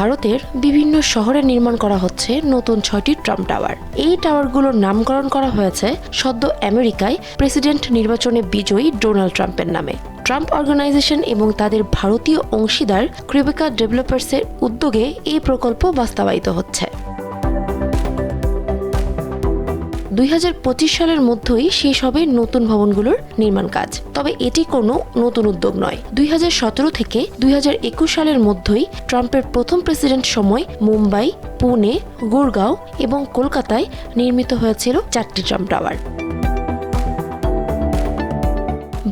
ভারতের বিভিন্ন শহরে নির্মাণ করা হচ্ছে নতুন 6টি ট্রাম্প টাওয়ার। এই টাওয়ারগুলোর নামকরণ করা হয়েছে সদ্য আমেরিকায় প্রেসিডেন্ট নির্বাচনে বিজয়ী ডোনাল্ড ট্রাম্পের নামে। ট্রাম্প অর্গানাইজেশন এবং তাদের ভারতীয় অংশীদার ক্রিবেকা ডেভেলপার্সের উদ্যোগে এই প্রকল্প বাস্তবায়িত হচ্ছে। 2025 সালের মধ্যেই শেষ হবে নতুন ভবনগুলোর নির্মাণ কাজ। তবে এটি কোনো নতুন উদ্যোগ নয়। 2017 থেকে 2021 সালের মধ্যেই ট্রাম্পের প্রথম প্রেসিডেন্ট সময় মুম্বাই, পুনে, গুরগাঁও এবং কলকাতায় নির্মিত হয়েছিল 4টি ট্রাম্প টাওয়ার।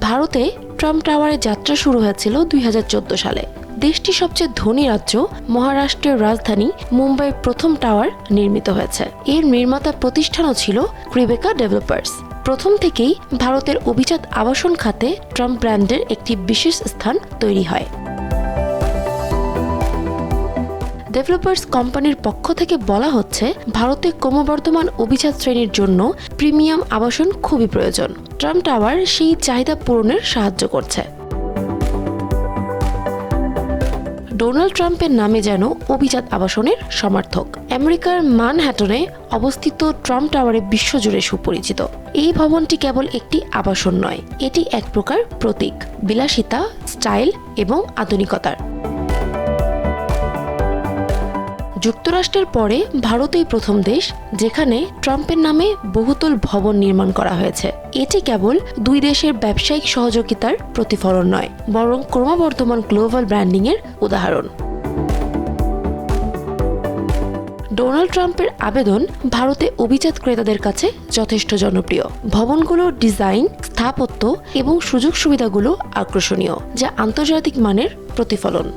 ভারতে ট্রাম্প টাওয়ারের যাত্রা শুরু হয়েছিল 2014 সালে। দেশটির সবচেয়ে ধনী রাজ্য মহারাষ্ট্রের রাজধানী মুম্বাইয়ের প্রথম টাওয়ার নির্মিত হয়েছে। এর নির্মাতা প্রতিষ্ঠানও ছিল ক্রিবেকা ডেভেলপার্স। প্রথম থেকেই ভারতের অভিজাত আবাসন খাতে ট্রাম্প ব্র্যান্ডের একটি বিশেষ স্থান তৈরি হয়। ডেভেলপার্স কোম্পানির পক্ষ থেকে বলা হচ্ছে, ভারতে ক্রমবর্ধমান অভিজাত শ্রেণীর জন্য প্রিমিয়াম আবাসন খুবই প্রয়োজন। ট্রাম্প টাওয়ার সেই চাহিদা পূরণের সাহায্য করছে। ডোনাল্ড ট্রাম্পের নামে যেন অভিজাত আবাসনের সমার্থক। আমেরিকার ম্যানহাটনে অবস্থিত ট্রাম্প টাওয়ারে বিশ্বজুড়ে সুপরিচিত। এই ভবনটি কেবল একটি আবাসন নয়, এটি এক প্রকার প্রতীক বিলাসিতা, স্টাইল এবং আধুনিকতার। যুক্তরাষ্ট্রের পরে ভারতই প্রথম দেশ যেখানে ট্রাম্পের নামে বহুতল ভবন নির্মাণ করা হয়েছে। এটি কেবল দুই দেশের ব্যবসায়িক সহযোগিতার প্রতিফলন নয়, বরং ক্রমবর্ধমান গ্লোবাল ব্র্যান্ডিং এর উদাহরণ। ডোনাল্ড ট্রাম্পের আবেদন ভারতে অভিজাত ক্রেতাদের কাছে যথেষ্ট জনপ্রিয়। ভবনগুলোর ডিজাইন, স্থাপত্য এবং সুযোগ সুবিধাগুলো আকর্ষণীয়, যা আন্তর্জাতিক মানের প্রতিফলন।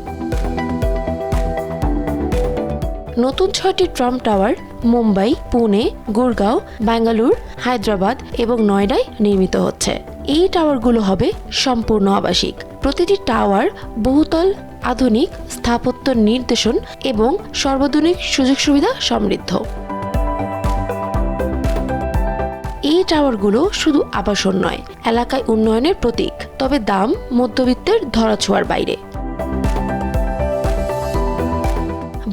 নতুন 6টি ট্রাম্প টাওয়ার মুম্বাই, পুনে, গুরগাঁও, বেঙ্গালুরু, হায়দ্রাবাদ এবং নয়ডায় নির্মিত হচ্ছে। এই টাওয়ারগুলো হবে সম্পূর্ণ আবাসিক। প্রতিটি টাওয়ার বহুতল, আধুনিক স্থাপত্য নির্দেশন এবং সর্বাধুনিক সুযোগ সুবিধা সমৃদ্ধ। এই টাওয়ারগুলো শুধু আবাসন নয়, এলাকায় উন্নয়নের প্রতীক। তবে দাম মধ্যবিত্তের ধরাছোঁয়ার বাইরে।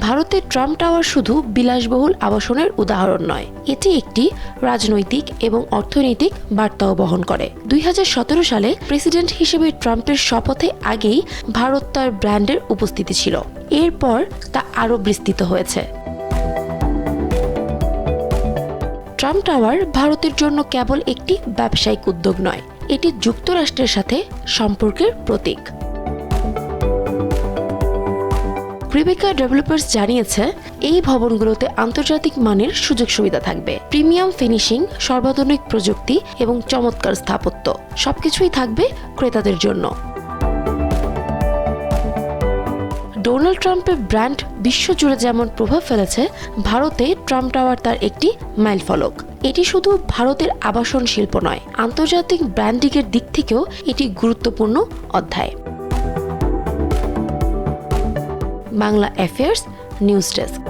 ভারতের ট্রাম্প টাওয়ার শুধু বিলাসবহুল আবাসনের উদাহরণ নয়, এটি একটি রাজনৈতিক এবং অর্থনৈতিক বার্তাও বহন করে। 2017 সালে প্রেসিডেন্ট হিসেবে ট্রাম্পের শপথে আগেই ভারত তার ব্র্যান্ডের উপস্থিতি ছিল। এরপর তা আরও বিস্তৃত হয়েছে। ট্রাম্প টাওয়ার ভারতের জন্য কেবল একটি ব্যবসায়িক উদ্যোগ নয়, এটি যুক্তরাষ্ট্রের সাথে সম্পর্কের প্রতীক। ক্রিবেকা ডেভেলপার্স জানিয়েছে, এই ভবনগুলোতে আন্তর্জাতিক মানের সুযোগ সুবিধা থাকবে। প্রিমিয়াম ফিনিশিং, সর্বাধুনিক প্রযুক্তি এবং চমৎকার স্থাপত্য সবকিছুই থাকবে ক্রেতাদের জন্য। ডোনাল্ড ট্রাম্পের ব্র্যান্ড বিশ্বজুড়ে যেমন প্রভাব ফেলেছে, ভারতে ট্রাম্প টাওয়ার তার একটি মাইলফলক। এটি শুধু ভারতের আবাসন শিল্প নয়, আন্তর্জাতিক ব্র্যান্ডিংয়ের দিক থেকেও এটি গুরুত্বপূর্ণ অধ্যায়। Bangla affairs news desk.